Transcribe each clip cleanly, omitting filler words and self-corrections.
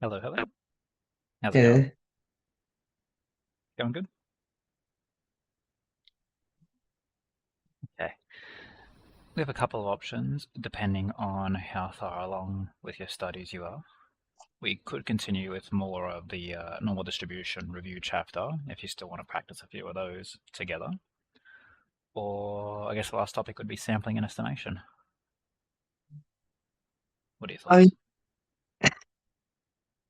Hello, hello. How's it going? Yeah. Going good? Okay. We have a couple of options depending on how far along with your studies you are. We could continue with more of the normal distribution review chapter if you still want to practice a few of those together. Or I guess the last topic would be sampling and estimation. What are your I thoughts?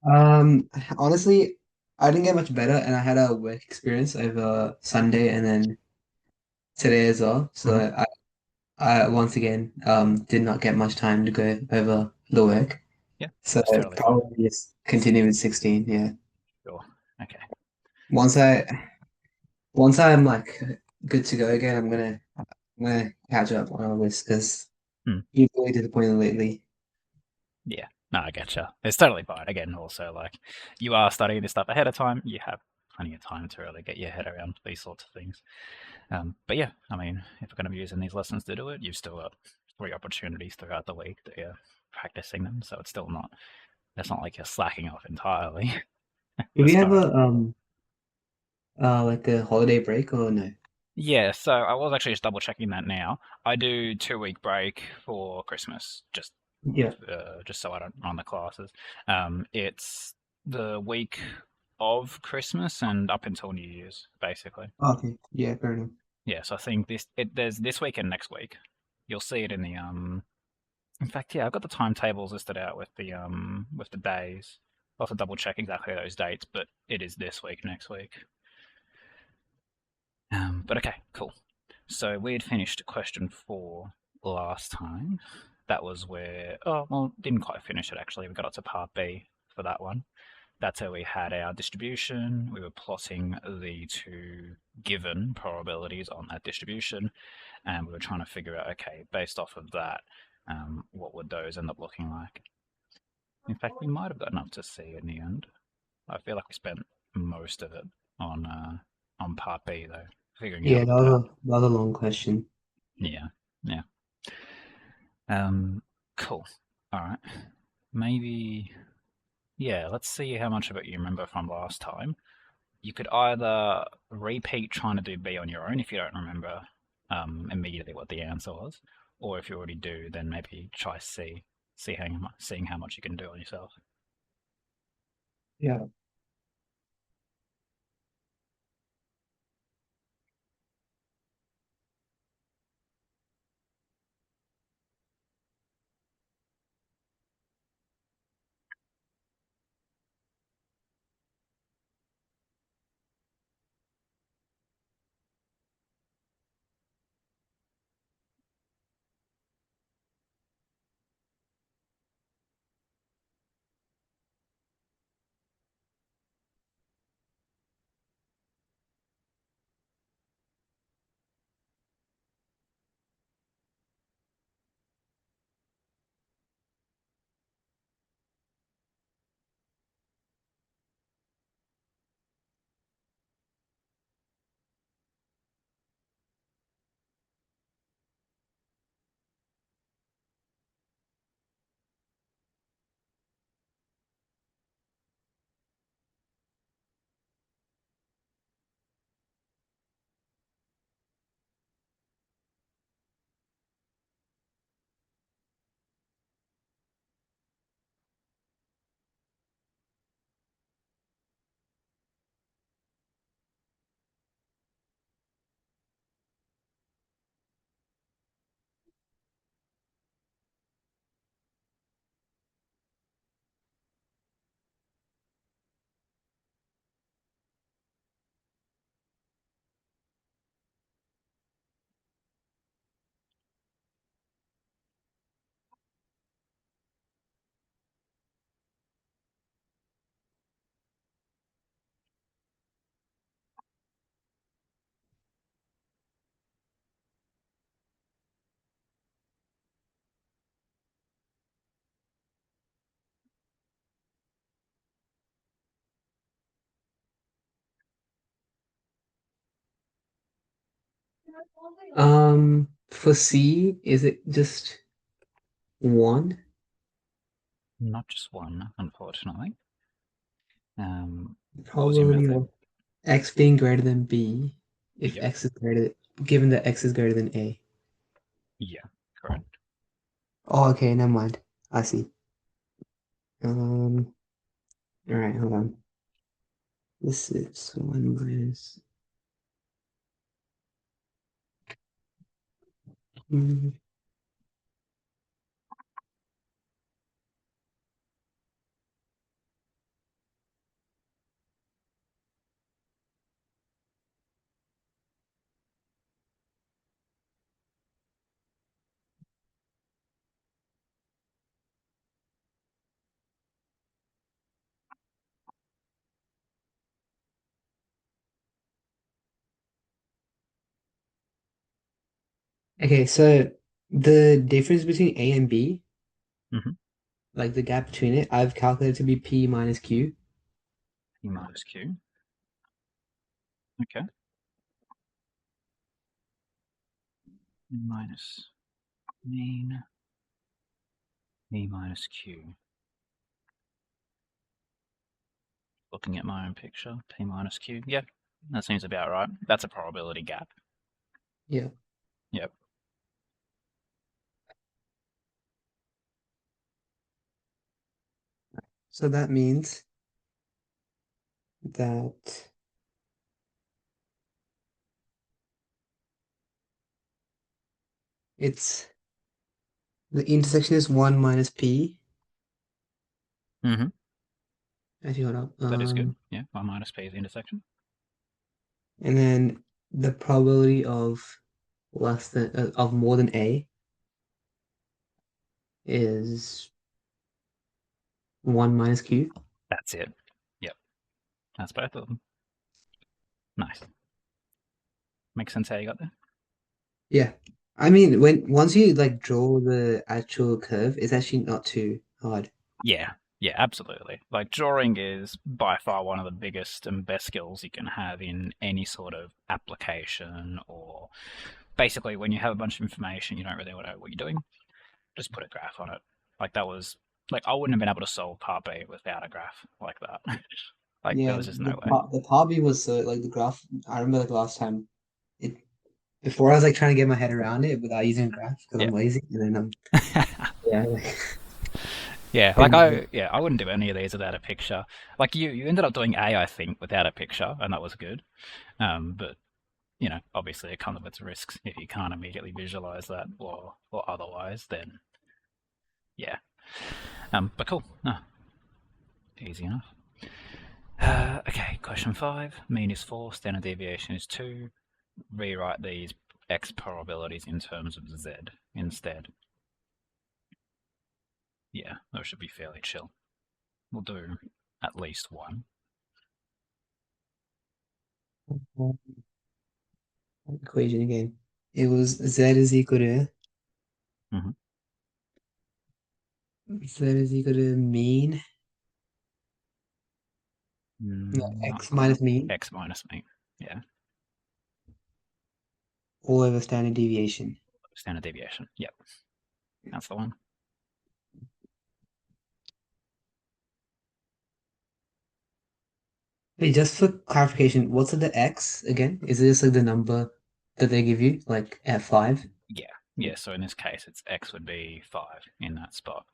um honestly, I didn't get much better, and I had a work experience over Sunday and then today as well. So Hmm. I once again did not get much time to go over the work. Yeah, So that's totally fine. probably just continue with 16. Yeah. Sure. Okay. Once I once I'm like good to go again, I'm gonna catch up on all this because Hmm. you've really disappointed lately. Yeah. No, I getcha. It's totally fine. Again, also like you are studying this stuff ahead of time. You have plenty of time to really get your head around these sorts of things. But yeah, I mean, if we're going to be using these lessons to do it, you've still got three opportunities throughout the week that you're practicing them. So it's not like you're slacking off entirely Do to we have start. like a holiday break or no? Yeah, so I was actually just double checking that now. I do 2 week break for Christmas, Yeah. just so I don't run the classes. It's the week of Christmas and up until New Year's, basically. Okay. Yeah, fair enough. Yeah, so I think there's this week and next week. You'll see it in the In fact, yeah, I've got the timetables listed out with the days. I'll have to double check exactly those dates, but it is this week, next week. But okay, cool. So we had finished question 4 last time. That was where oh well, didn't quite finish it actually. We got up to part B for that one. That's where we had our distribution. We were plotting the two given probabilities on that distribution, and we were trying to figure out, okay, based off of that, what would those end up looking like? In fact, we might have gotten up to C in the end. I feel like we spent most of it on part B though, figuring Yeah, out that that. was a long question. Yeah, yeah. Um, cool. All right. Maybe yeah. Let's see how much of it you remember from last time. You could either repeat trying to do B on your own if you don't remember immediately what the answer was, or if you already do, then maybe try C, seeing how much you can do on yourself. Yeah. For C, is it just one? Not just one, unfortunately. What was your Probability method? of x being greater than b if Yep. x is greater, given that x is greater than a. Yeah, correct. Oh, okay, never mind. I see. All right, hold on. This is 1 minus. Mm, Okay, so the difference between a and b, Mm-hmm. like the gap between it, I've calculated to be p minus q. E minus Q. Okay. Minus mean E minus Q. Looking at my own picture, P minus Q. Yep, that seems about right. That's a probability gap. Yeah. Yep. So that means that it's the intersection is 1 minus p. Mm-hmm. Actually, hold up. That is good. Yeah, 1 minus P is the intersection. And then the probability of less than of more than a is 1 minus q. That's it. Yep, that's both of them. Nice. Makes sense how you got there? Yeah. I mean, when once you like draw the actual curve, it's actually not too hard. Yeah, yeah, absolutely. Like drawing is by far one of the biggest and best skills you can have in any sort of application, or basically when you have a bunch of information you don't really know what you're doing, just put a graph on it. Like that was like I wouldn't have been able to solve part B without a graph like that. Like there Yeah, was just no way. the part B was so like the graph. I remember like last time it before I was like trying to get my head around it without using a graph because Yeah. I'm lazy, and then yeah, like, Yeah, like and I wouldn't do any of these without a picture. Like you ended up doing A, I think, without a picture, and that was good. But obviously it comes with its risks if you can't immediately visualize that or otherwise, then yeah. But cool. No, easy enough. Okay, question 5. Mean is 4, standard deviation is 2. Rewrite these x probabilities in terms of z instead. Yeah, those should be fairly chill. We'll do at least one. equation again. It was z is equal to Mm-hmm. mean, no, Not x minus mean x minus mean. Yeah, all over standard deviation. standard deviation. Yep, that's the one. Hey, just for clarification, what's the x again? Is it just like the number that they give you, like at 5? Yeah, yeah. So in this case, it's x would be 5 in that spot.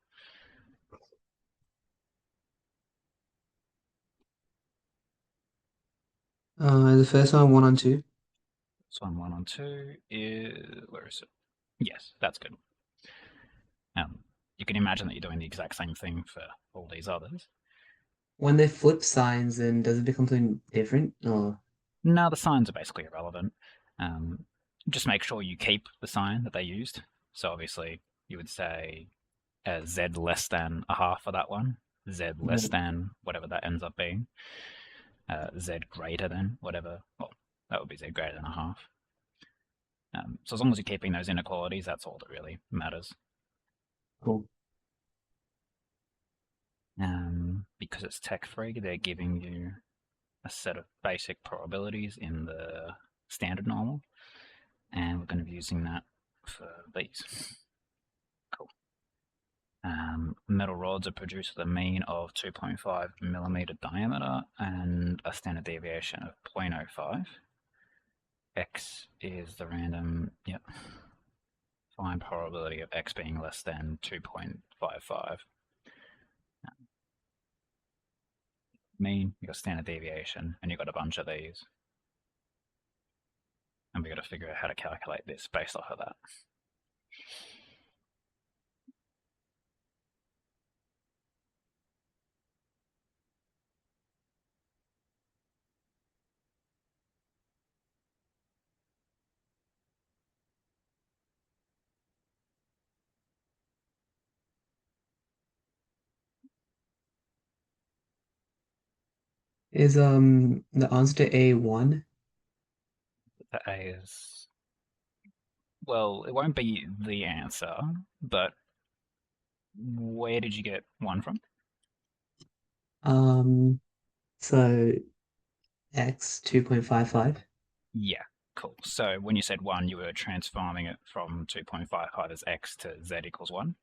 The first one, 1 on 2. So 1 on 2 is where is it? Yes, that's good. You can imagine that you're doing the exact same thing for all these others. When they flip signs, then does it become something different? Or No, the signs are basically irrelevant. Um, just make sure you keep the sign that they used. So obviously, you would say z less than a half for that one, z less than whatever that ends up being, z greater than whatever. Well, that would be z greater than a half. So as long as you're keeping those inequalities, that's all that really matters. cool. Because it's tech-free, they're giving you a set of basic probabilities in the standard normal, and we're going to be using that for these. Cool. metal rods are produced with a mean of 2.5 millimeter diameter and a standard deviation of 0.05. X is the random, yep, find probability of X being less than 2.55. Mean, you got standard deviation, and you got a bunch of these. And we got to figure out how to calculate this based off of that. Is the answer to A 1? The A is, well, it won't be the answer, but where did you get 1 from? So X 2.55. Yeah, cool. So when you said 1, you were transforming it from 2.55 as X to Z equals 1?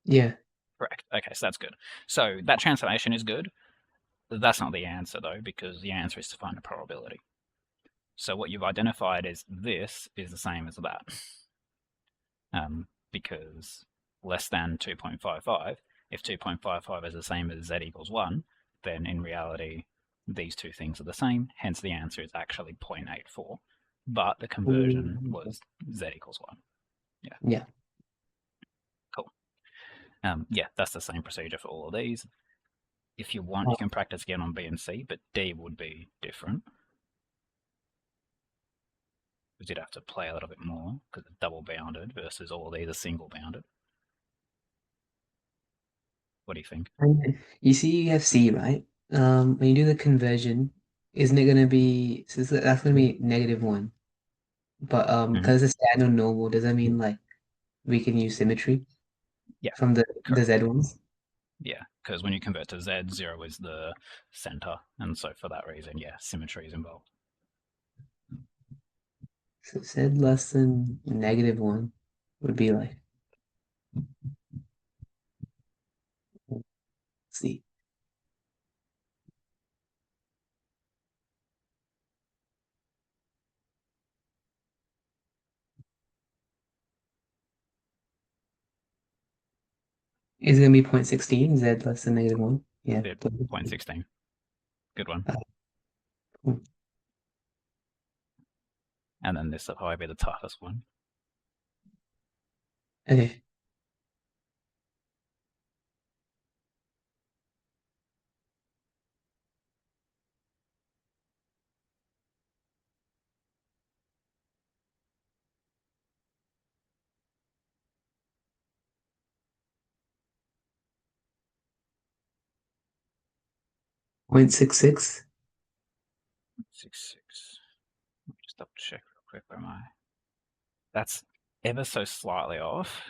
Yeah. Correct. Okay, so that's good. So that transformation is good. That's not the answer, though, because the answer is to find a probability. So what you've identified is this is the same as that. Because less than 2.55, if 2.55 is the same as Z equals 1, then in reality, these two things are the same. Hence, the answer is actually 0.84. But the conversion was Z equals 1. Yeah. Yeah. Cool. Yeah, that's the same procedure for all of these. If you want, you can practice again on B and C, but D would be different. Because you'd have to play a little bit more, because it's double bounded versus all of these are single bounded. What do you think? And you see you have C, right? When you do the conversion, isn't it gonna be that's gonna be -1? But Mm-hmm. because it's standard normal, does that mean like we can use symmetry Yeah, from the correct. Z ones? Yeah, because when you convert to Z, 0 is the center, and so for that reason, yeah, symmetry is involved. So Z less than -1 would be like, let's see. Is it gonna be 0.16? Z less than -1? Yeah. Yeah, 0.16. Good one. Cool. And then this will probably be the toughest one. Okay. .66. 66. Just double check real quick. Where am I? That's ever so slightly off.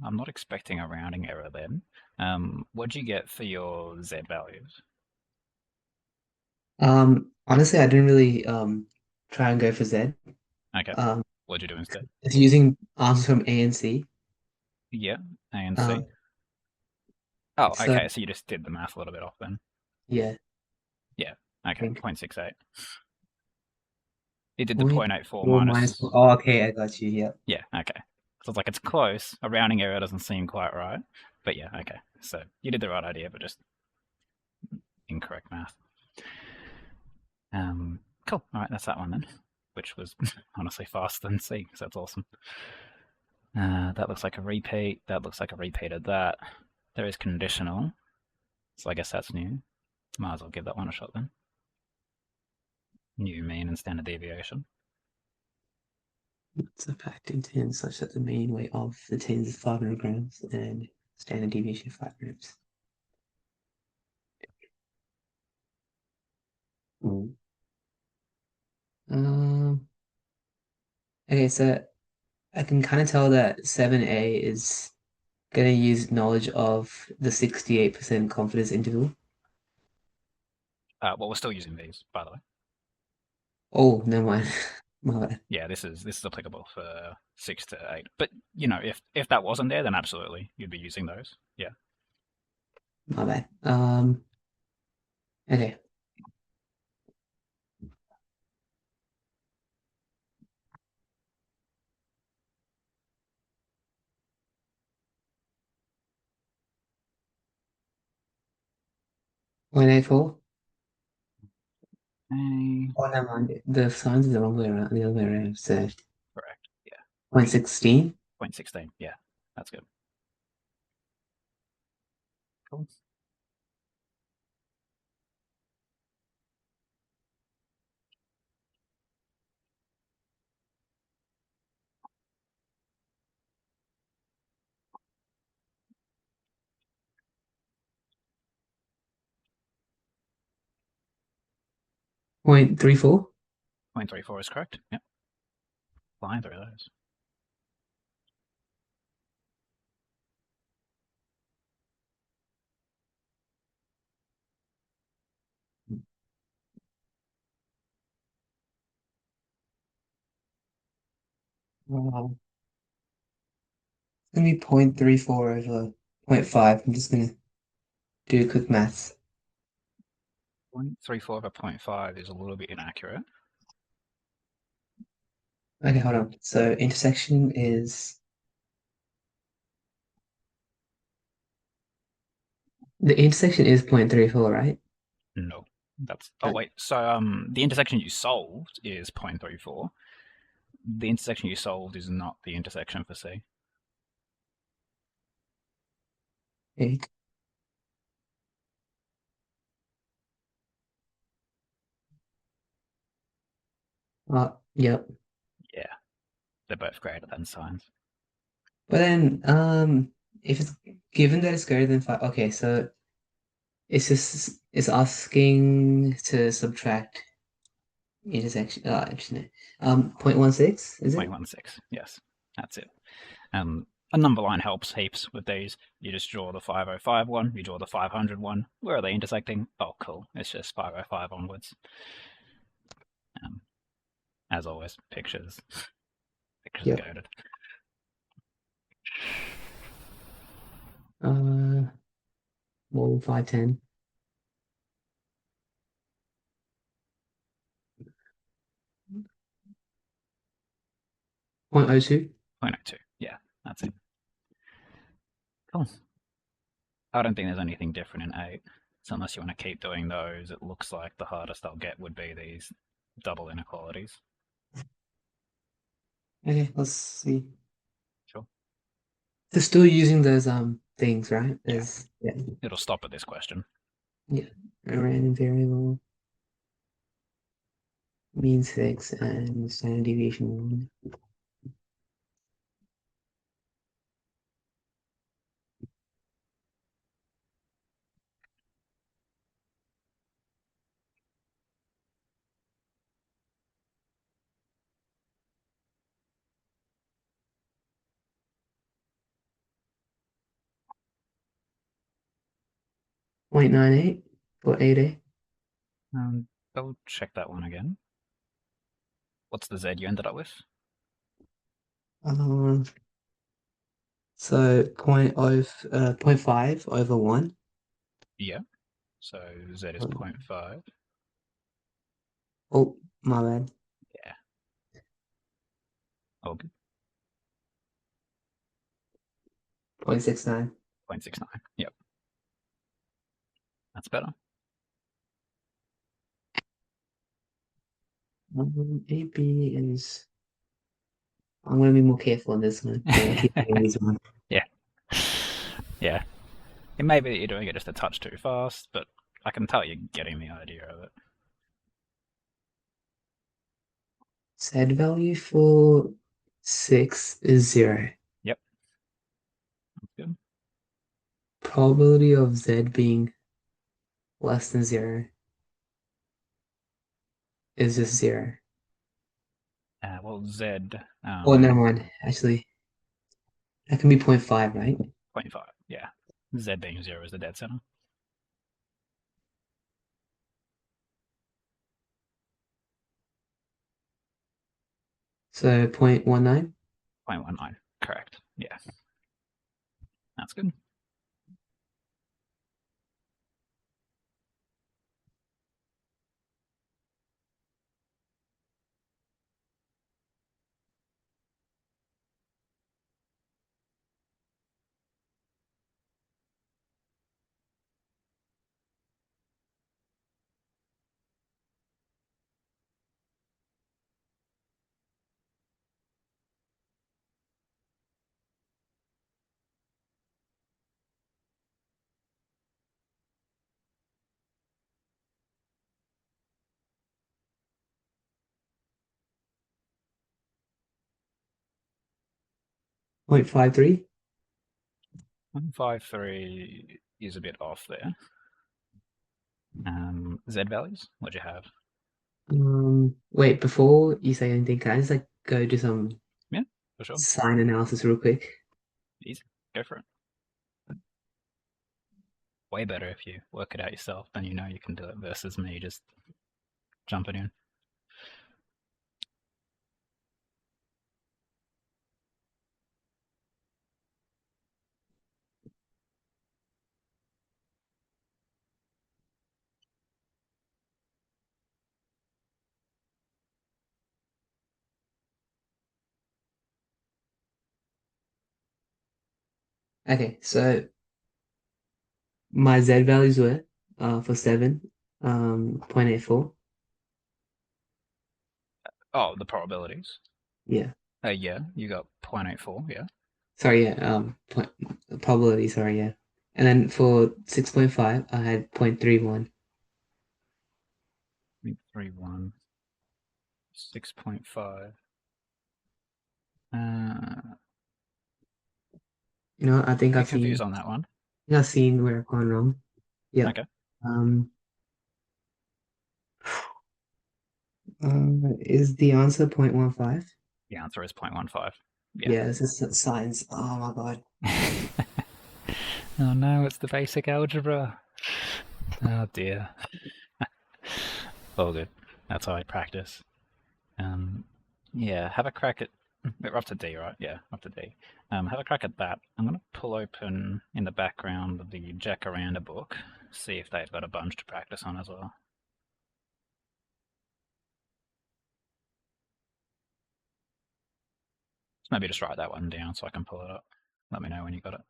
I'm not expecting a rounding error then. What'd you get for your Z values? Honestly, I didn't really try and go for Z. Okay. Um, What'd you do instead? it's using answers from A and C. Yeah, A and C. Um, Oh, so okay. So you just did the math a little bit off then. yeah, Yeah. I Okay. think 0.68. It did the point 0.84 four minus. minus. Oh, okay, I got you. Yeah. Yeah. Okay. So it's like it's close. A rounding error doesn't seem quite right. But yeah. Okay. So you did the right idea, but just incorrect math. Cool. All right. That's that one then, which was honestly faster than C. So that's awesome. That looks like a repeat. That looks like a repeat of that. There is conditional. So I guess that's new. Might as well give that one a shot then. New mean and standard deviation. It's a fact in tin such that the mean weight of the tins is 500 grams and standard deviation 5 grams. Mm. Um. Okay, so I can kind of tell that 7A is gonna use knowledge of the 68% confidence interval. Well, we're still using these, by the way. Oh, never mind. My bad. Yeah, this is applicable for 6 to 8. But you know, if that wasn't there, then absolutely you'd be using those. Yeah. My bad. Okay. Point 84. Okay. Oh, never mind. The signs are the wrong way around. The other way around. So Correct. Yeah. point 16. 0.16. Yeah, that's good. Cool. Point 34. 0.34 is correct. Yep. Flying through those. It's gonna be 0.34 over 0.5. I'm just gonna do quick maths. 0.34 over 0.5 is a little bit inaccurate. Okay, hold on. So intersection is the intersection is 0.34, right? No. That's wait. So the intersection you solved is 0.34. The intersection you solved is not the intersection for C. Okay. Yep. Yeah. They're both greater than signs. But then, if it's given that it's greater than 5, okay, so it's asking to subtract intersection. Actually, no. 0.16, is it? 0.16. Yes. That's it. A number line helps heaps with these. You just draw the 505 one, you draw the 500 one. Where are they intersecting? Oh, cool. It's just 505 onwards. As always, pictures. Pictures are Yep. goated. More than 510. 0.02. 0.02. Yeah, that's it. Cool. I don't think there's anything different in 8. So unless you want to keep doing those, it looks like the hardest I'll get would be these double inequalities. Okay, let's see. Sure. They're still using those things, right? Yeah. Yeah. It'll stop at this question. Yeah. A random variable, mean 6, and standard deviation 1. 0.98 for 8A. I'll check that one again. What's the Z you ended up with? Um, so 0.5 over 1. Yeah. So Z is Um, 0.5. Oh, my bad. Yeah. Oh, good. 0.69. 0.69. Yep. That's better. 8B is. I'm gonna be more careful on this one. I keep doing these one. Yeah. Yeah. It may be that you're doing it just a touch too fast, but I can tell you're getting the idea of it. Z value for 6 is 0. Yep. That's good. Probability of Z being less than 0 is just 0. Well, Z, Oh, never mind. Actually, that can be 0.5, right? 0.5. Yeah. Z being 0 is the dead center. So 0.19. 0.19. Correct. Yeah, that's good. 0.53. 153 is a bit off there. Z values? What'd you have? Wait, before you say anything, can I just like go do some Yeah, for sure. sign analysis real quick? Easy. Go for it. Way better if you work it out yourself, then you know you can do it versus me just jumping in. Okay, so my Z values were for 7, 0.84. Oh, the probabilities. Yeah. Yeah, you got 0.84. Yeah, Sorry, yeah, probability, sorry, yeah. And then for 6.5, I had 0.31. 0.31, 6.5. Uh, You know, I think bit I've confused seen on that one. I've seen where I've gone wrong. Yep. Okay. Um, is the answer 0.15? The answer is 0.15. Yeah. Yeah, this is science. Oh my God. Oh no, it's the basic algebra. Oh dear. All good. That's how I practice. Um, yeah, have a crack at. We're up to D, right? Yeah, up to D. Have a crack at that. I'm going to pull open in the background the Jacaranda book, see if they've got a bunch to practice on as well. So maybe just write that one down so I can pull it up. Let me know when you got it.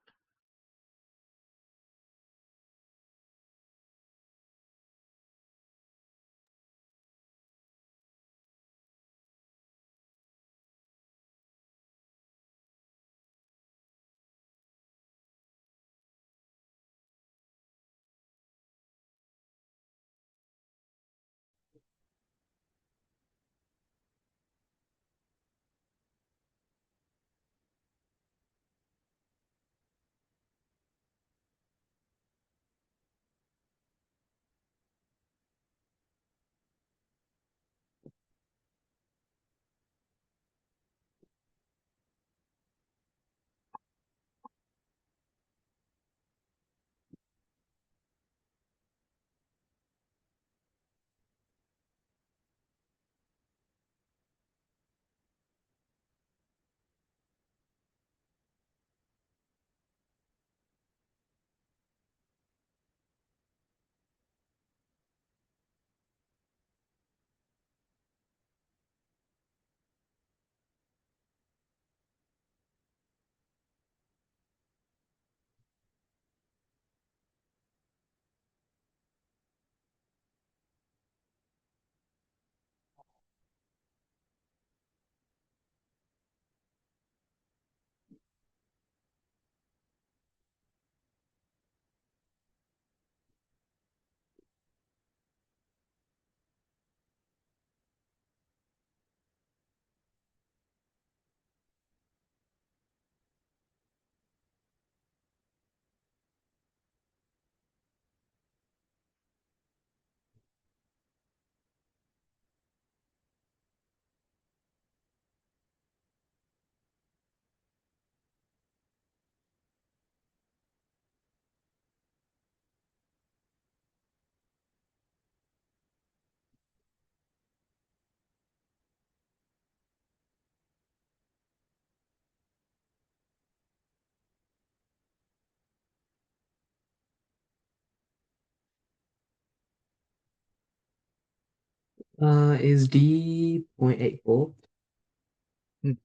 Is D 0.84?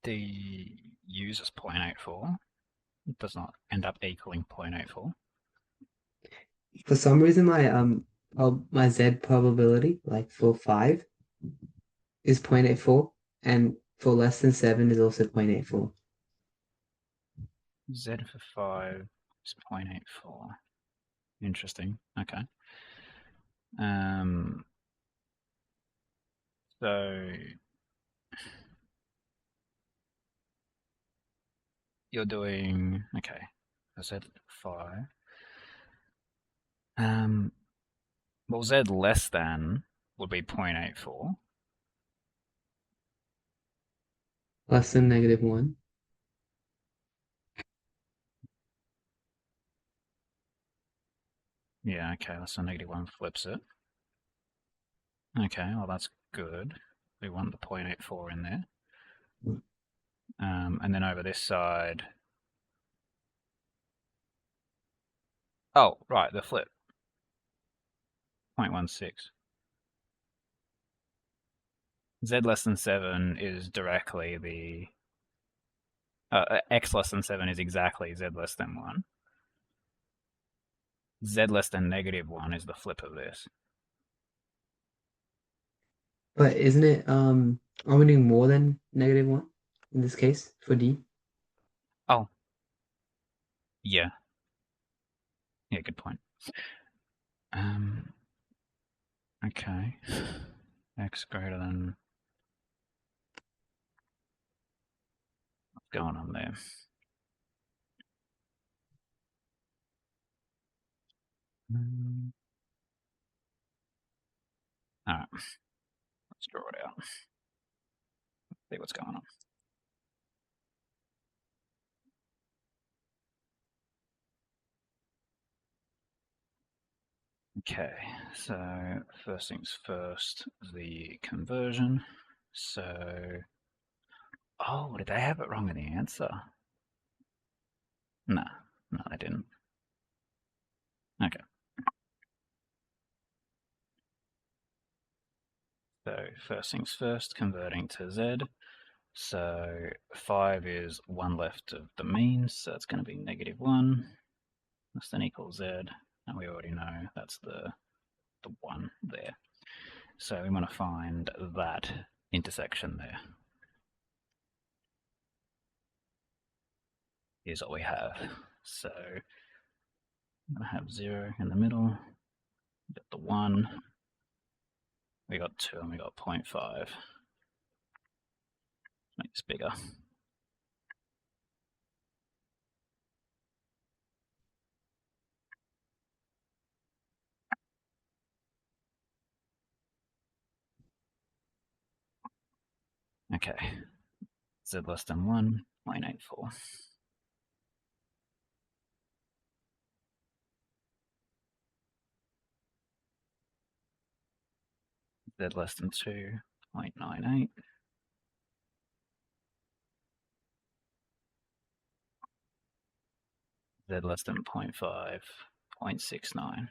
The use is 0.84. It does not end up equaling 0.84. For some reason, my Z probability, like for 5, is 0.84, and for less than 7 is also 0.84. Z for 5 is 0.84. Interesting. Okay. So you're doing okay. I said 5. Well, Z less than would be 0.84. Less than -1. Yeah, okay, that's a -1 flips it. Okay, well that's good. We want the 0.84 in there. And then over this side. Oh, right, the flip. 0.16. Z less than 7 is directly the x less than 7 is exactly z less than 1. Z less than -1 is the flip of this. But isn't it, are we doing more than -1 in this case for D? Oh, yeah. Yeah, good point. Okay. X greater than. What's going on there? Alright. Let's draw it out. See what's going on. Okay, so first things first, the conversion. So, oh, did they have it wrong in the answer? No, no, they didn't. Okay. So first things first, converting to Z. So 5 is 1 left of the mean, so it's going to be -1 less than equals Z, and we already know that's the 1 there. So we want to find that intersection there. Here's what we have. So I'm going to have 0 in the middle, got the 1, we got 2, and we got 0.5. Make this bigger. Okay, Z less than 1, 0.84. Z less than 2, 0.98. Z less than 0.5, 0.69.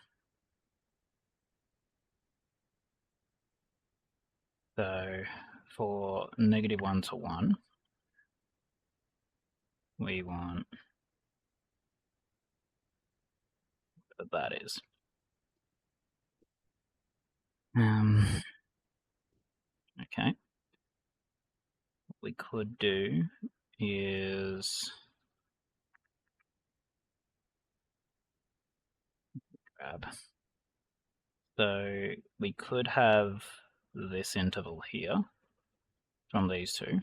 So for -1 to 1, we want what that is. Okay. What we could do is grab. So we could have this interval here from these two.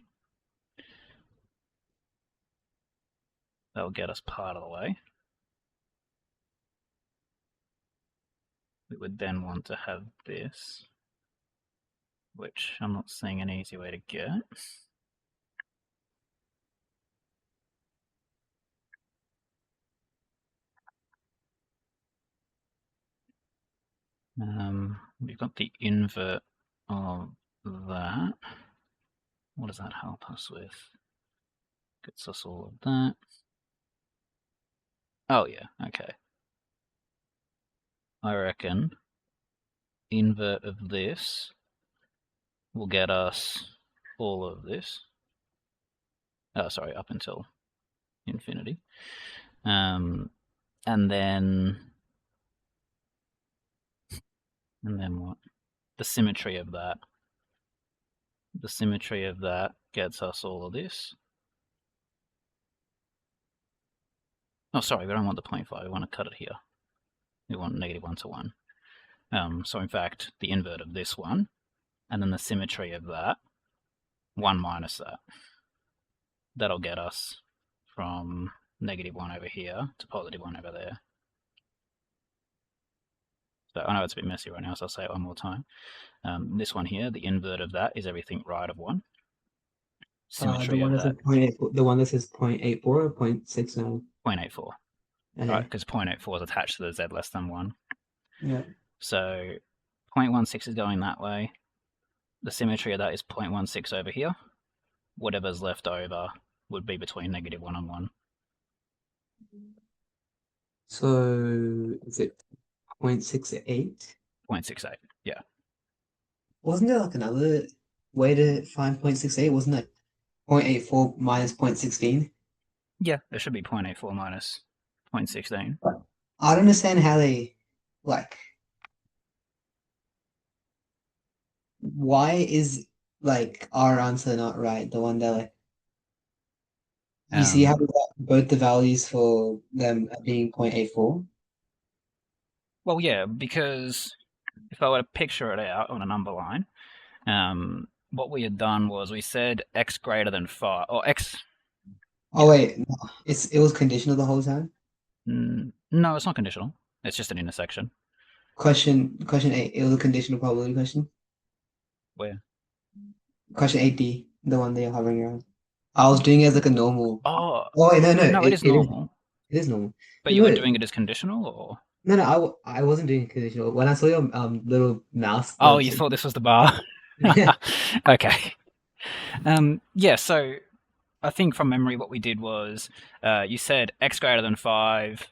That'll get us part of the way. We would then want to have this, which I'm not seeing an easy way to get. We've got the invert of that. What does that help us with? Gets us all of that. Oh yeah, okay. I reckon invert of this will get us all of this. Oh, sorry, up until infinity. And then what? The symmetry of that. The symmetry of that gets us all of this. Oh, sorry, we don't want the 0.5. We want to cut it here. We want -1 to 1. So in fact, the invert of this one, and then the symmetry of that, 1 minus that. That'll get us from -1 over here to +1 over there. So I know it's a bit messy right now, so I'll say it one more time. This one here, the invert of that is everything right of 1. Symmetry the one of that that, says 0.84, the one that says 0.84 or 0.69. 0.84. Okay. Right, because 0.84 is attached to the z less than 1. Yeah. So 0.16 is going that way. The symmetry of that is 0.16 over here. Whatever's left over would be between -1 and 1. So is it 0.68? 0.68, yeah. Wasn't there like another way to find 0.68? Wasn't it 0.84 minus 0.16? Yeah, there should be 0.84 minus 0.16. I don't understand how they like. Why is like our answer not right? The one that like you see how we got both the values for them being 0.84? Well, yeah, because if I were to picture it out on a number line, what we had done was we said x greater than 5, or x. Oh wait, no, it was conditional the whole time. No, it's not conditional. It's just an intersection. Question 8. It was a conditional probability question. Where? Question 8D, the one that you're hovering around. I was doing it as like a normal. Oh, Oh wait, no, no, it is normal. It is normal. But you weren't doing it as conditional, or? No, I wasn't doing conditional. When I saw your little mouse. Oh, you thought this was the bar? Yeah. Okay. Yeah, so I think from memory what we did was you said x greater than 5.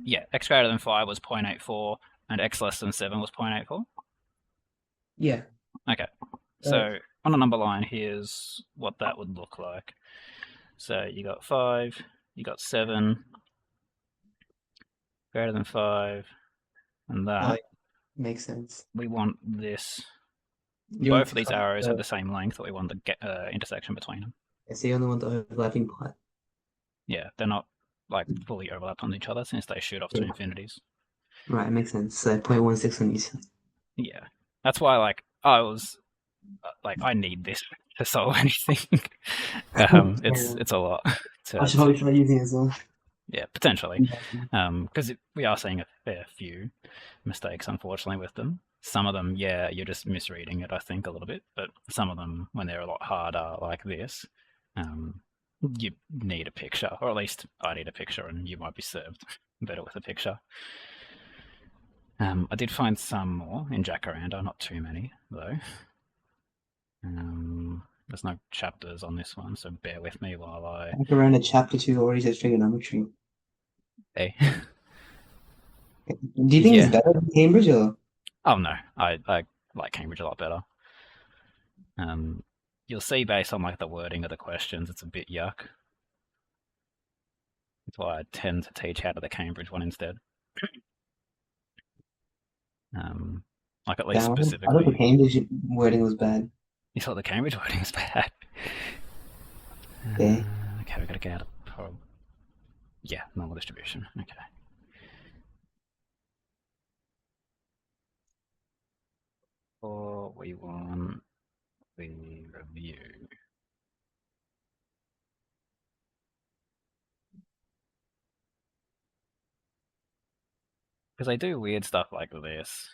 Yeah, x greater than 5 was 0.84 and x less than 7 was 0.84. Yeah. Okay. So on a number line, here's what that would look like. So you got 5, you got 7, greater than 5, and that. Makes sense. We want this. You Both of these arrows have the same length, but we want the intersection between them. So you only want the overlapping part. Yeah, they're not like fully overlapped on each other since they shoot off to infinities. Right, it makes sense. So 0.16 on each side. Yeah, that's why like I was like I need this to solve anything. It's a lot. I should probably try using it as well. Yeah, potentially, because we are seeing a fair few mistakes, unfortunately, with them. Some of them, yeah, you're just misreading it, I think, a little bit. But some of them, when they're a lot harder, like this, you need a picture, or at least I need a picture, and you might be served better with a picture. I did find some more in Jacaranda, not too many though. There's no chapters on this one, so bear with me while I. Jacaranda chapter 2 already says trigonometry. Hey. Do you think it's better than Cambridge or? Oh no, I like Cambridge a lot better. You'll see based on like the wording of the questions, it's a bit yuck. That's why I tend to teach out of the Cambridge one instead. Like at least specifically. I thought the Cambridge wording was bad. You thought the Cambridge wording was bad? Okay. Okay, we gotta get out of prob. Yeah, normal distribution. Okay. Or we want the review. Because they do weird stuff like this.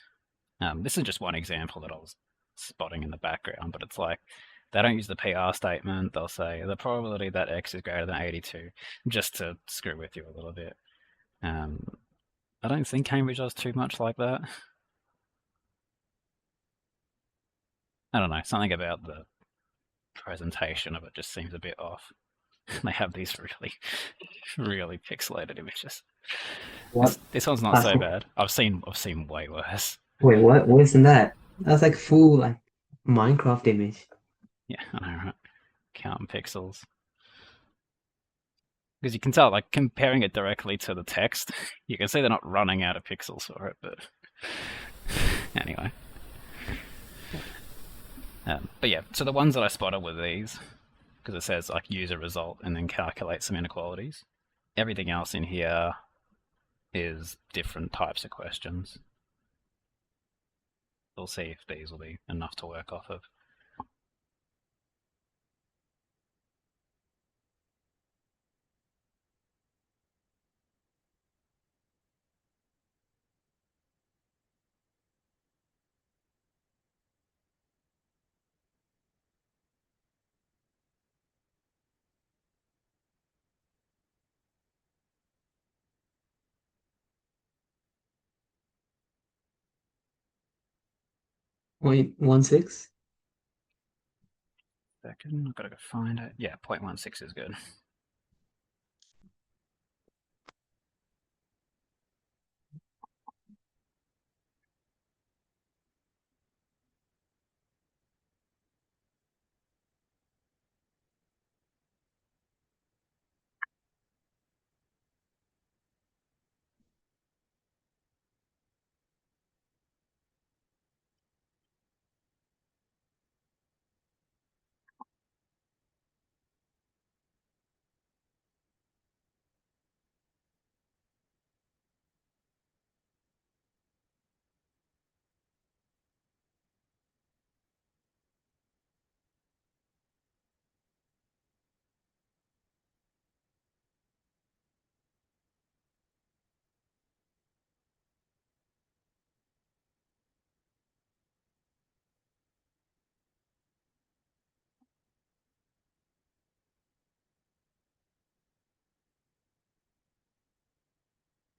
This is just one example that I was spotting in the background, but it's like they don't use the PR statement. They'll say the probability that x is greater than 82, just to screw with you a little bit. I don't think Cambridge does too much like that. I don't know, something about the presentation of it just seems a bit off. They have these really, really pixelated images. This one's not so bad. I've seen way worse. Wait, what? What isn't that? That was like full like Minecraft image. Yeah, I know, right? Count pixels. Because you can tell, like, comparing it directly to the text, you can see they're not running out of pixels for it, but anyway. But yeah, so the ones that I spotted were these, because it says, like, use a result and then calculate some inequalities. Everything else in here is different types of questions. We'll see if these will be enough to work off of. .16. Second, I've got to go find it. Yeah, 0.16 is good.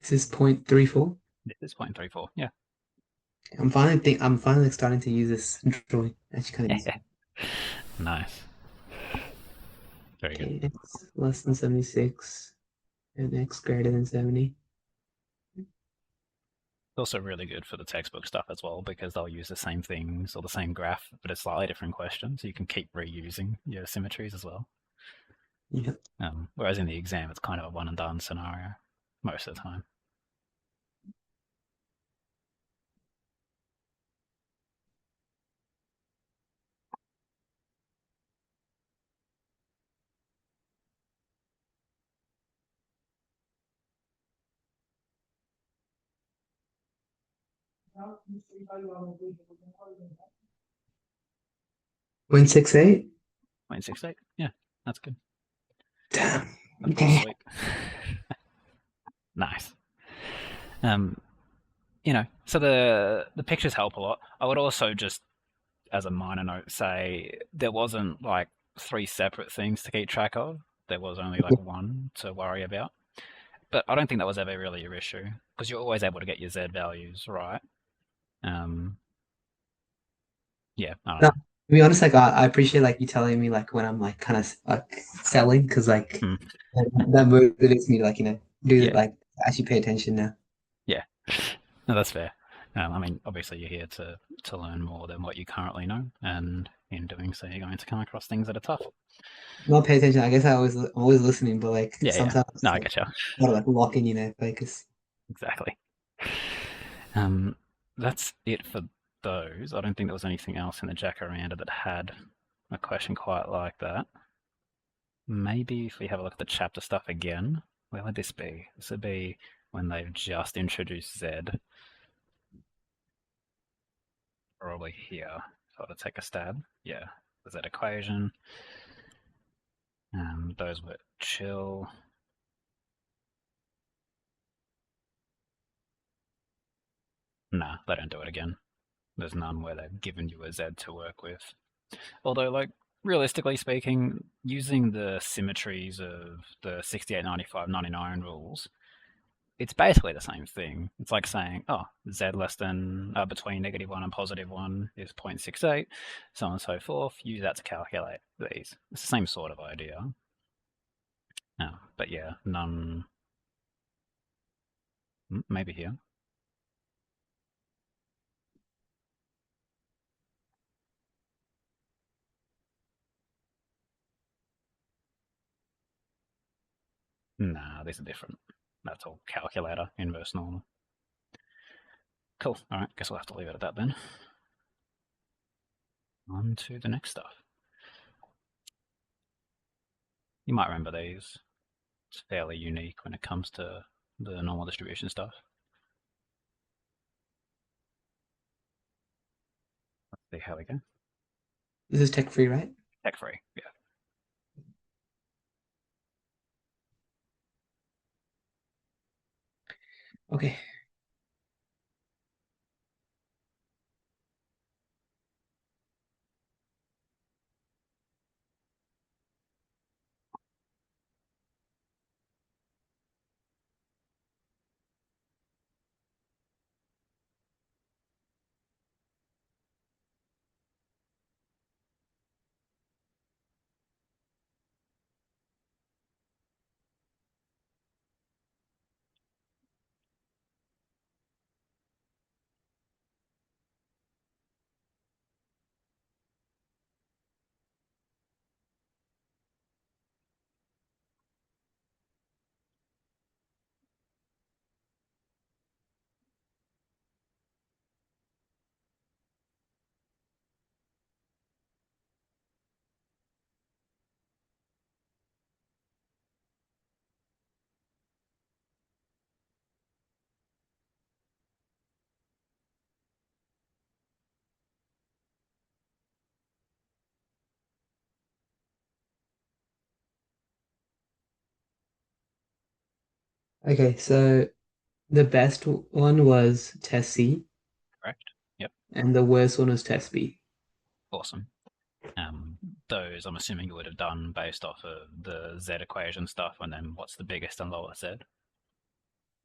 This is 0.34. This is 0.34, yeah. I'm finally starting to use this drawing. Actually kind of easy. Nice. Very good. Okay, x less than 76 and x greater than 70. It's also really good for the textbook stuff as well because they'll use the same things or the same graph, but a slightly different question, so you can keep reusing your symmetries as well. Yeah. Whereas in the exam, it's kind of a one and done scenario most of the time. Point 68. 0.68, yeah, that's good. Damn. Of course, Okay. sweet. Nice. So the pictures help a lot. I would also just, as a minor note, say there wasn't like three separate things to keep track of. There was only like one to worry about. But I don't think that was ever really your issue because you're always able to get your Z values right. Um, yeah, I don't No, know. to be honest, like I appreciate like you telling me like when I'm like kind of like selling because like Hmm. that motivates me to like do Yeah, like actually pay attention now. yeah. No, that's fair. I mean, obviously you're here to learn more than what you currently know, and in doing so, you're going to come across things that are tough. Not pay attention. I guess I'm always listening, but like Yeah, yeah. sometimes No, I like get you. gotta like lock in, focus. Exactly. Um, that's it for those. I don't think there was anything else in the Jacaranda that had a question quite like that. Maybe if we have a look at the chapter stuff again, where would this be? This would be when they've just introduced Z. Probably here. If I were to take a stab. Yeah, the Z equation. Those were chill. Nah, they don't do it again. There's none where they've given you a Z to work with. Although, like, realistically speaking, using the symmetries of the 68, 95, 99 rules, it's basically the same thing. It's like saying, oh, Z less than between -1 and +1 is 0.68, so on and so forth. Use that to calculate these. It's the same sort of idea. But yeah, none. Maybe here. Nah, these are different. That's all calculator, inverse normal. Cool. All right, guess we'll have to leave it at that then. On to the next stuff. You might remember these. It's fairly unique when it comes to the normal distribution stuff. Let's see how we go. This is tech free, right? Tech free, yeah. Okay. Okay, so the best one was test C, Correct. Yep. and the worst one was test B. Awesome. Those I'm assuming you would have done based off of the Z equation stuff, and then what's the biggest and lowest Z?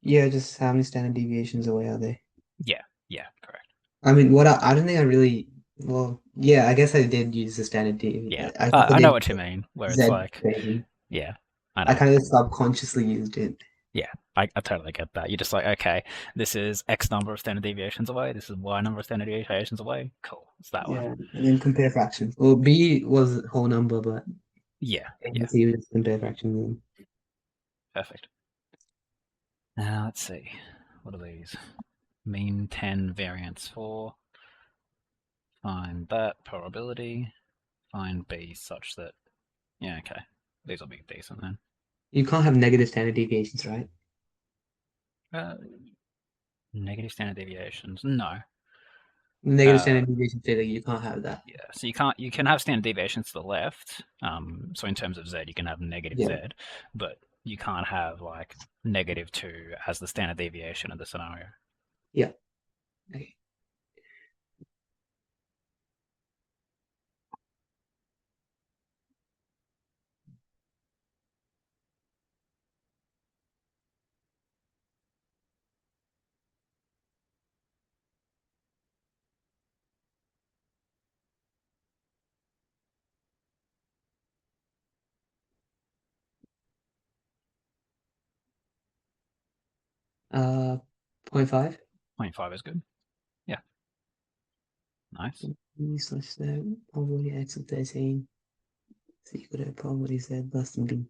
Yeah, just how many standard deviations away are they? Yeah, yeah, correct. I mean, I don't think I really, well, yeah, I guess I did use the standard Yeah, deviation. I guess I I know did what you mean. Where it's Z like, equation. yeah, I I know. kind of subconsciously used it. Yeah, I totally get that. You're just like, okay, this is X number of standard deviations away. This is Y number of standard deviations away. Cool, it's that one. Yeah, and then compare fractions. Well, B was a whole number, but Yeah, A yeah, and C was compare fractions. perfect. Now let's see. What are these? Mean 10 variance 4. Find that probability. Find B such that, yeah, okay. These will be decent then. You can't have negative standard deviations, right? Uh, Negative standard deviations. No. Negative Uh, standard deviations say that you can't have that. yeah. So you can have standard deviations to the left. So in terms of Z, you can have negative Yeah. Z, but you can't have like -2 as the standard deviation of the scenario. Yeah. Okay. 0.5. 0.5 is good. Yeah. Nice. E slash Z, probability X of 13. So you could have probability Z less than B.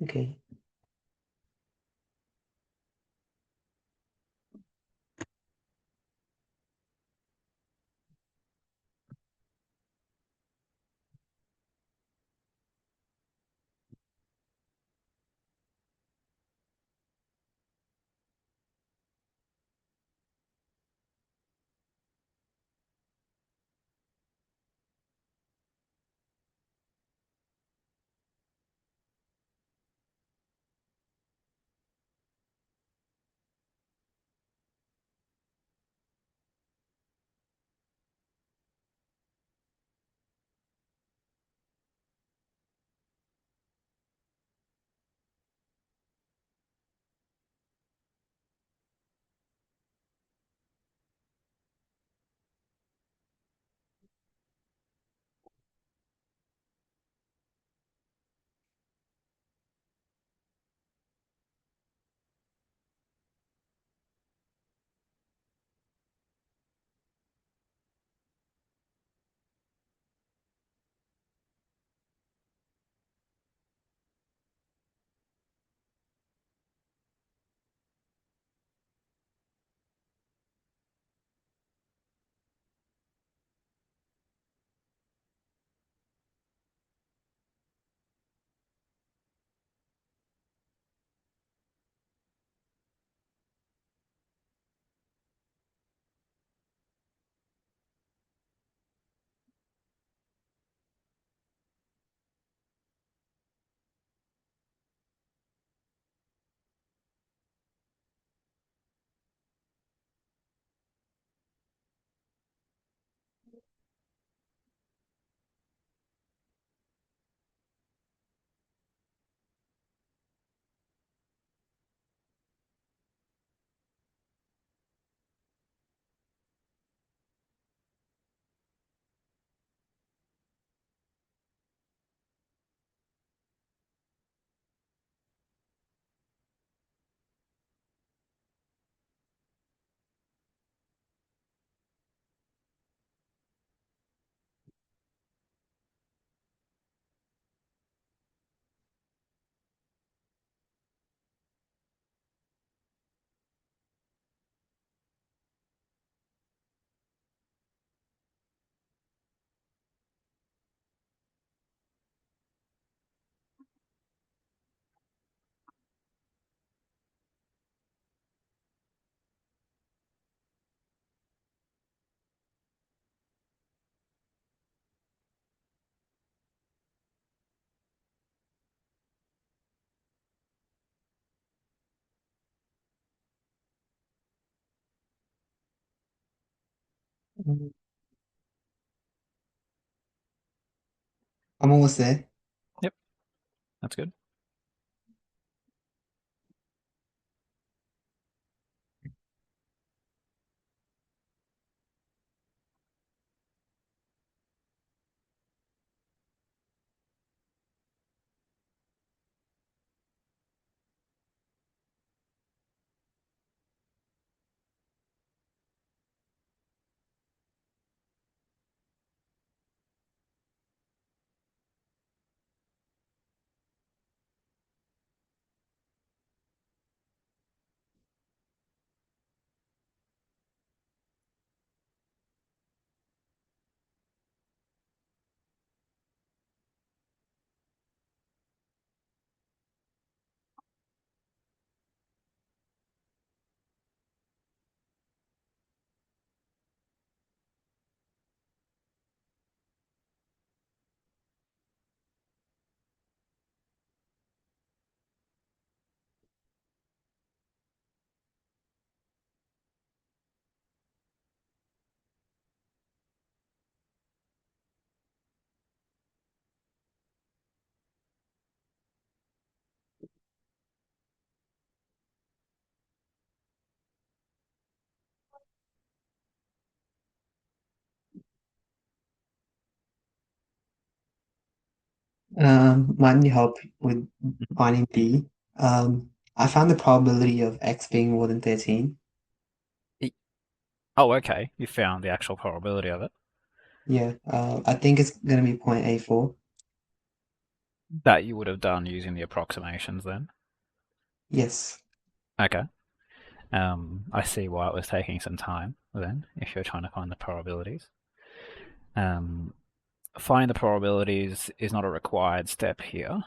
Okay. Mm, I'm almost there. Yep, that's good. Might need help with finding B. I found the probability of X being more than 13. E- Oh, okay. You found the actual probability of it. Yeah, I think it's gonna be 0.84. That you would have done using the approximations then. Yes. Okay. I see why it was taking some time then, if you're trying to find the probabilities. Um, Finding the probabilities is not a required step here.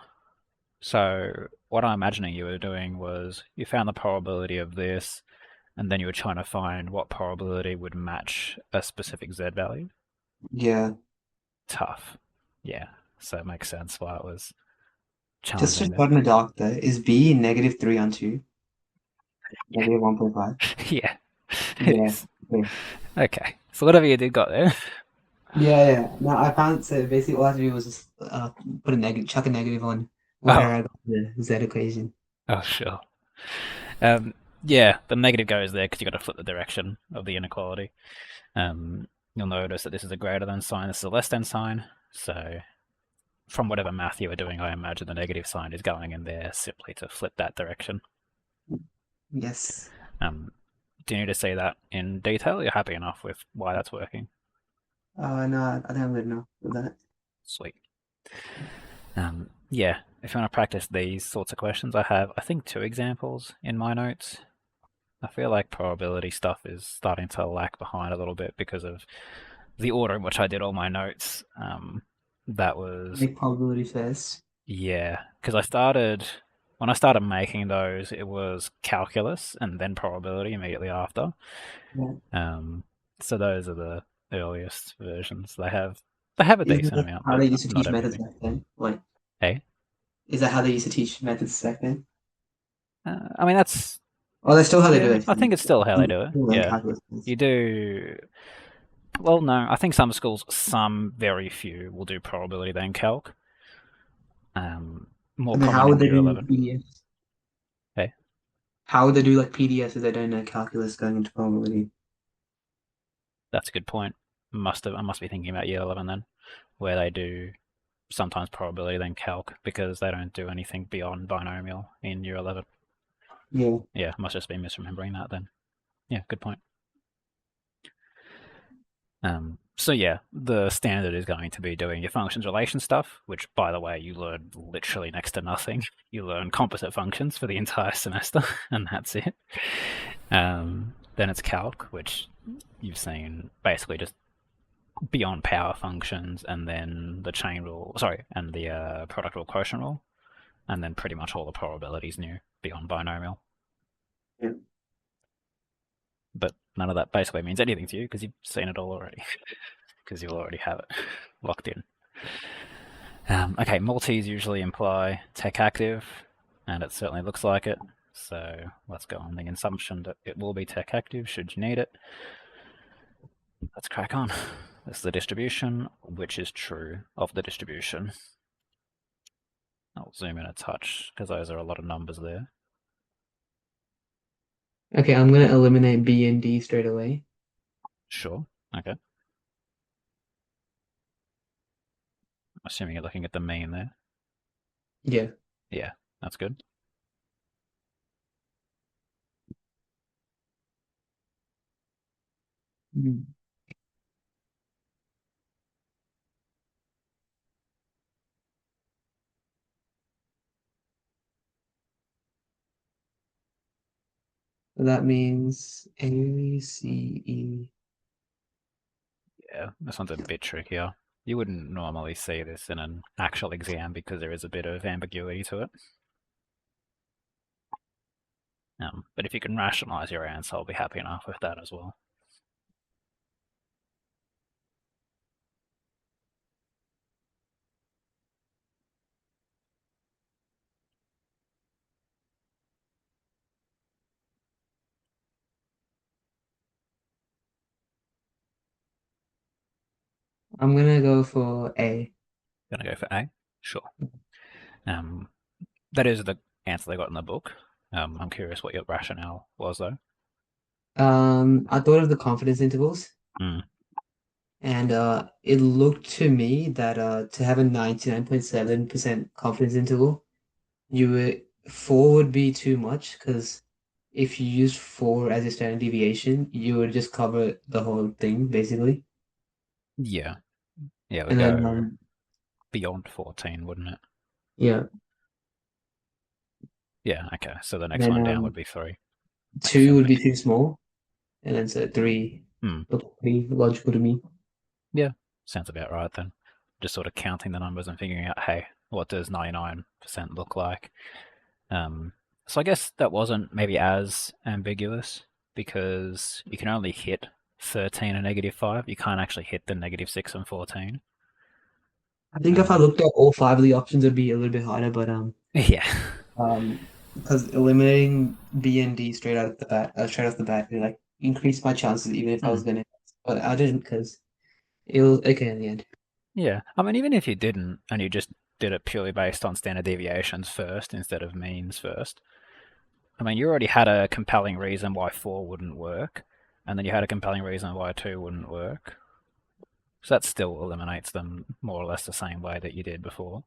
So what I'm imagining you were doing was you found the probability of this, and then you were trying to find what probability would match a specific Z value. Yeah. Tough. Yeah. So it makes sense why it was Just challenging to then. shot in the dark though, is B -3 on 2? -1.5? Yeah, it Yeah. is. Okay. Okay. So whatever you did got there. Yeah, yeah. No, I found so basically all I had to do was just put a negative, chuck a negative on where Oh, I got the Z equation. oh, sure. Um, yeah, the negative goes there because you've got to flip the direction of the inequality. You'll notice that this is a greater than sign, this is a less than sign. So from whatever math you were doing, I imagine the negative sign is going in there simply to flip that direction. Yes. Um, do you need to see that in detail? You're happy enough with why that's working? No, I think I'm good enough with that. Sweet. Yeah, if you want to practice these sorts of questions, I think, two examples in my notes. I feel like probability stuff is starting to lag behind a little bit because of the order in which I did all my notes. That was, Make probability first. yeah, because when I started making those, it was calculus and then probability immediately after. Yeah. Um, so those are the earliest versions. They have a Isn't decent that amount, how but they used to not teach methods everything. back then? Like, Hey, is that how they used to teach methods back then? I mean that's Oh, that's still how they do yeah. it. I think it's still how they do it. Learn Yeah, calculus first. you do. Well, no, I think some schools, some very few, will do probability then calc. Um, More And then common how would in they year do 11. PDFs? Hey, How would they do like PDFs if they don't know calculus going into probability? that's a good point. I must be thinking about year 11 then, where they do sometimes probability then calc because they don't do anything beyond binomial in year 11. Yeah. Yeah, must just be misremembering that then. Yeah, good point. So yeah, the standard is going to be doing your functions relation stuff, which by the way, you learn literally next to nothing. You learn composite functions for the entire semester, and that's it. Then it's calc, which you've seen basically just beyond power functions, and then the chain rule, sorry, and the product rule, quotient rule, and then pretty much all the probabilities new beyond binomial. Yeah. But none of that basically means anything to you because you've seen it all already, because you already have it locked in. Okay, multis usually imply tech active, and it certainly looks like it. So let's go on the assumption that it will be tech active should you need it. Let's crack on. This is the distribution, which is true of the distribution. I'll zoom in a touch because those are a lot of numbers there. Okay, I'm gonna eliminate B and D straight away. Sure. Okay. Assuming you're looking at the mean there. Yeah. Yeah, that's good. Mm. So that means A, C, E. Yeah, this one's a bit trickier. You wouldn't normally see this in an actual exam because there is a bit of ambiguity to it. But if you can rationalize your answer, I'll be happy enough with that as well. I'm gonna go for A. Gonna go for A? Sure. Um, that is the answer they got in the book. I'm curious what your rationale was, though. I thought of the confidence intervals, Mm. and it looked to me that to have a 99.7% confidence interval, you would 4 would be too much because if you used 4 as your standard deviation, you would just cover the whole thing basically. Yeah. Yeah, it would And then go beyond 14, wouldn't it? yeah, Yeah, okay. So the next then one down would be 3. Makes 2 would sense. be too small, and then so 3 Hmm. looked pretty logical to me. Yeah, sounds about right then. Just sort of counting the numbers and figuring out, hey, what does 99% look like? Um, so I guess that wasn't maybe as ambiguous because you can only hit 13 and -5. You can't actually hit the -6 and 14. I think if I Um, looked at all 5 of the options, it'd be a little bit harder, but yeah, because eliminating B and D straight off the bat, it like increased my chances even if I Hmm. was gonna, but I didn't because it was okay in the end. Yeah. I mean, even if you didn't and you just did it purely based on standard deviations first instead of means first, I mean, you already had a compelling reason why 4 wouldn't work, and then you had a compelling reason why 2 wouldn't work. So that still eliminates them more or less the same way that you did before.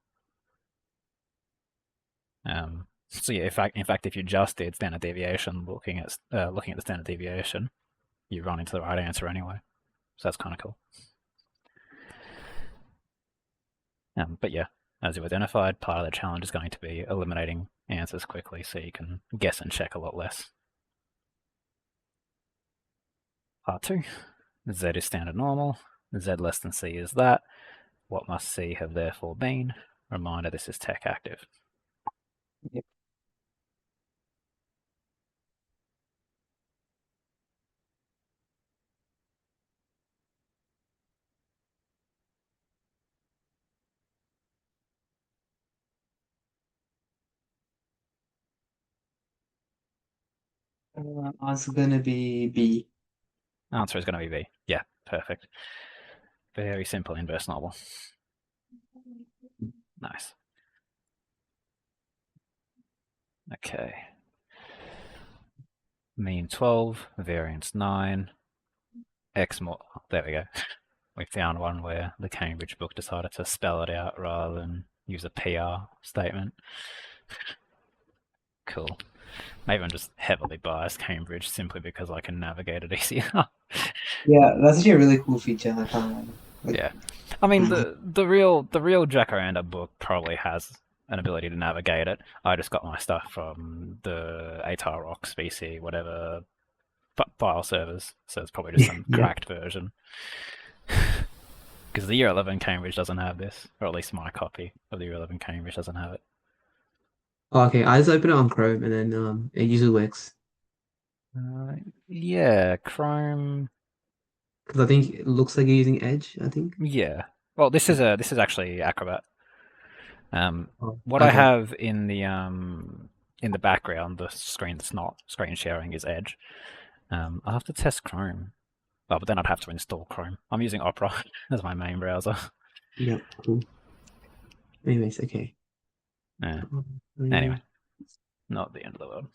So yeah, in fact, if you just did standard deviation, looking at the standard deviation, you run into the right answer anyway. So that's kind of cool. But yeah, as you've identified, part of the challenge is going to be eliminating answers quickly so you can guess and check a lot less. Part 2, Z is standard normal, Z less than C is that. What must C have therefore been? Reminder, this is tech active. Yep. Answer gonna be B. Answer is going to be B. Yeah, perfect. Very simple inverse normal. Nice. Okay. Mean 12, variance 9, X more. There we go. We found one where the Cambridge book decided to spell it out rather than use a PR statement. Cool. Maybe I'm just heavily biased Cambridge simply because I can navigate it easier. Yeah, that's actually a really cool feature. I can't like, Yeah. I mean mm, the real Jacaranda book probably has an ability to navigate it. I just got my stuff from the ATAR Rocks VC, whatever file servers, so it's probably just some yeah. cracked version. Because the Year 11 Cambridge doesn't have this, or at least my copy of the Year 11 Cambridge doesn't have it. Oh, okay, I just open it on Chrome and then it usually works Uh, yeah, Chrome. because I think it looks like you're using Edge. I think. Yeah. Well, this is actually Acrobat. Oh, What I okay. have in the background, the screen that's not screen sharing is Edge. I'll have to test Chrome Well, but then I'd have to install Chrome. I'm using Opera as my main browser. Yep, cool. Anyways, okay. Yeah. Yeah. Anyway, not the end of the world.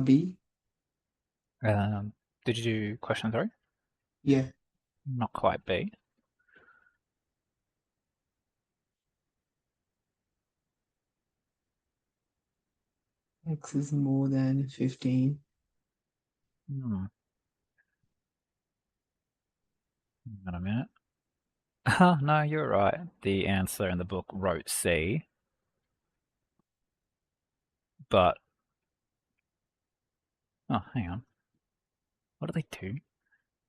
B. Did you do question 3? Yeah. Not quite B. X is more than 15. Hmm. Hang on a minute. No, you're right. The answer in the book wrote C, but oh, hang on. What did they do?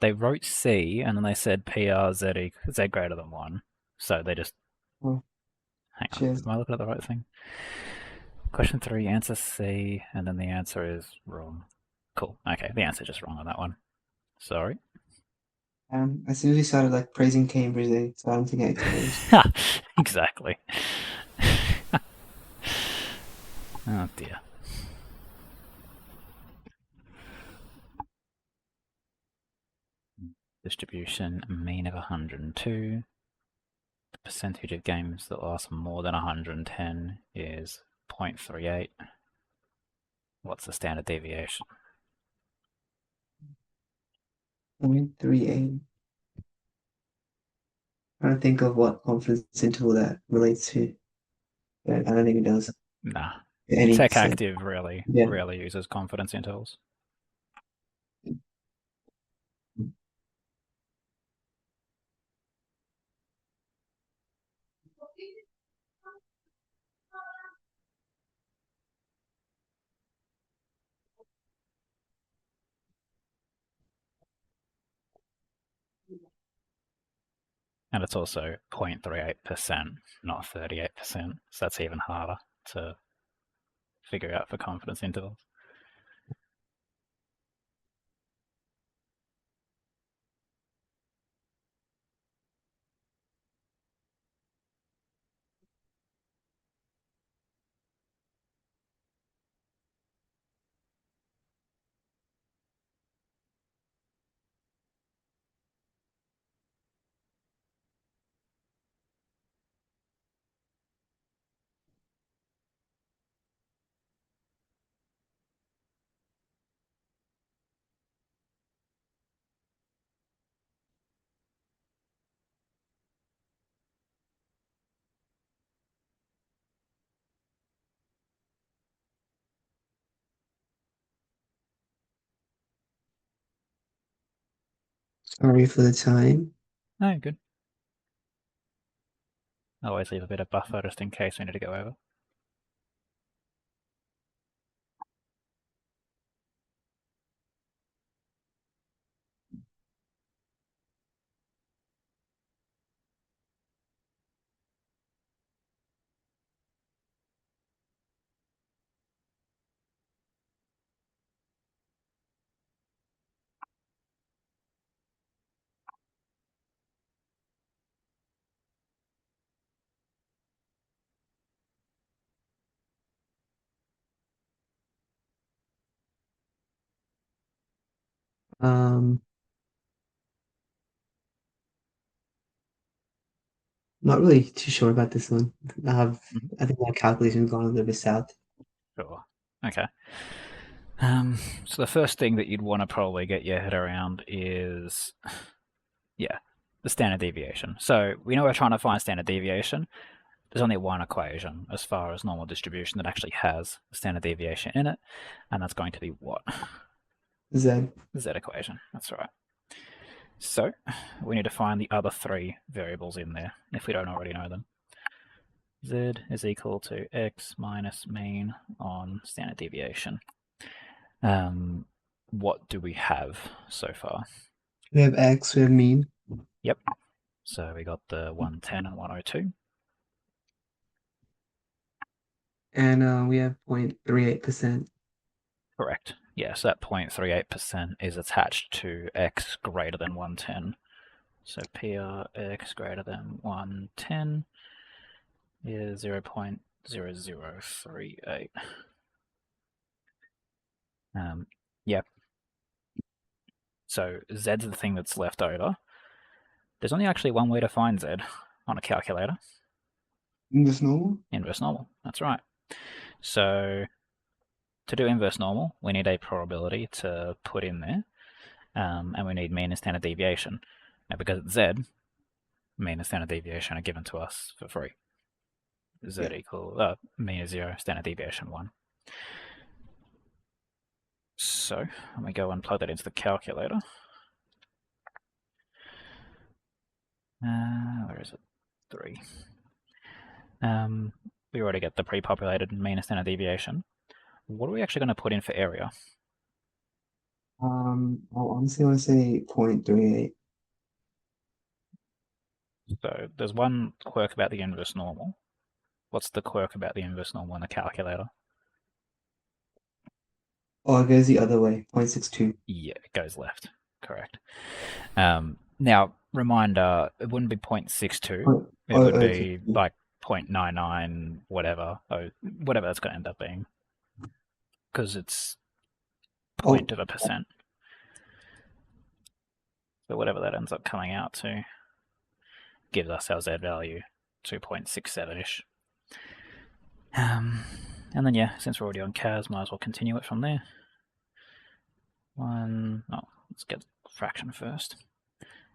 They wrote C and then they said PRZ Z greater than 1. So they just Oh, hang on. cheers. Am I looking at the right thing? Question 3, answer C, and then the answer is wrong. Cool. Okay, the answer just wrong on that one. Sorry. As soon as we started like praising Cambridge, they started to get exposed. Exactly. Oh dear. Distribution mean of 102. The percentage of games that last more than 110 is 0.38. What's the standard deviation? 0.38. Trying to think of what confidence interval that relates to. But I don't think it does Nah. any Tech sense. Active really Yeah. uses confidence intervals. And it's also 0.38%, not 38%. So that's even harder to figure out for confidence intervals. Sorry for the time. Oh, good. I always leave a bit of buffer just in case we need to go over. Um, Not really too sure about this one. I think my calculation's gone a little bit south. Sure. Okay. So the first thing that you'd want to probably get your head around is, yeah, the standard deviation. So we know we're trying to find standard deviation. There's only one equation as far as normal distribution that actually has a standard deviation in it, and that's going to be what? Z. The Z equation, that's right. So we need to find the other three variables in there if we don't already know them. Z is equal to x minus mean on standard deviation. What do we have so far? We have X, we have mean. Yep. So we got the 110 and 102. And we have 0.38%. Correct. Yes, that 0.38% is attached to x greater than 110. So PRx greater than 110 is 0.0038. Yep. So z's the thing that's left over. There's only actually one way to find z on a calculator. Inverse normal? Inverse normal, that's right. So to do inverse normal, we need a probability to put in there, and we need mean and standard deviation. Now because it's z, mean and standard deviation are given to us for free. Z equal, mean is 0, standard deviation 1. So let me go and plug that into the calculator. Where is it? 3. We already get the pre-populated mean and standard deviation. What are we actually going to put in for area? I honestly want to say 0.38. So there's one quirk about the inverse normal. What's the quirk about the inverse normal in the calculator? Oh, it goes the other way, 0.62. Yeah, it goes left. Correct. Now, reminder, it wouldn't be 0.62. It would be like 0.99, whatever. Whatever that's going to end up being. Because it's point of a percent. So whatever that ends up coming out to gives us our Z value, 2.67-ish. And then, yeah, since we're already on CAS, might as well continue it from there. Let's get the fraction first.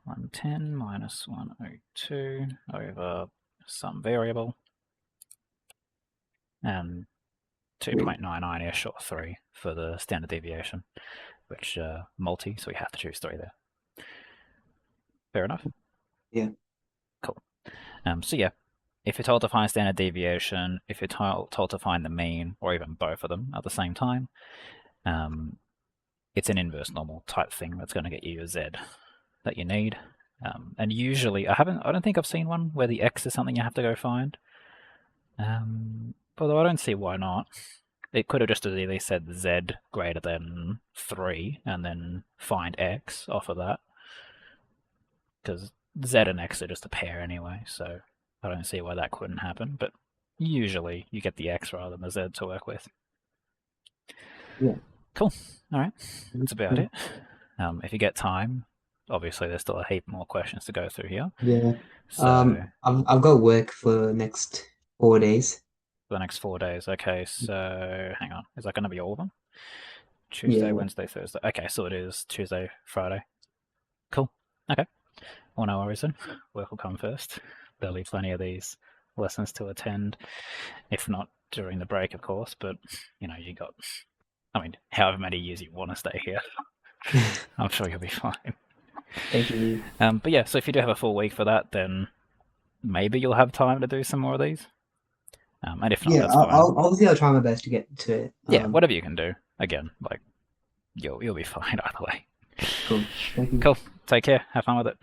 110 minus 102 over some variable. And 2.99-ish or 3 for the standard deviation, which multi, so we have to choose 3 there. Fair enough? Yeah. Cool. So yeah, if you're told to find standard deviation, if you're told to find the mean, or even both of them at the same time, it's an inverse normal type thing that's going to get you your Z that you need. And usually, I don't think I've seen one where the X is something you have to go find. Although I don't see why not. It could have just as easily said Z greater than 3 and then find X off of that. Because Z and X are just a pair anyway, so I don't see why that couldn't happen. But usually you get the X rather than the Z to work with. Yeah. Cool. All right. That's about it. If you get time, obviously there's still a heap more questions to go through here. Yeah. So I've got work for the next 4 days. For the next 4 days. Okay, so hang on. Is that going to be all of them? Tuesday, Wednesday, Thursday. Okay, so it is Tuesday, Friday. Cool. Okay. Well, no worries then. Work will come first. There'll be plenty of these lessons to attend, if not during the break, of course. But you know, you got, I mean, however many years you want to stay here, I'm sure you'll be fine. Thank you. But yeah, so if you do have a full week for that, then maybe you'll have time to do some more of these. And if not, that's fine. Obviously I'll try my best to get to it. Yeah, whatever you can do. Again, like you'll be fine either way. Cool. Thank you. Cool. Take care. Have fun with it.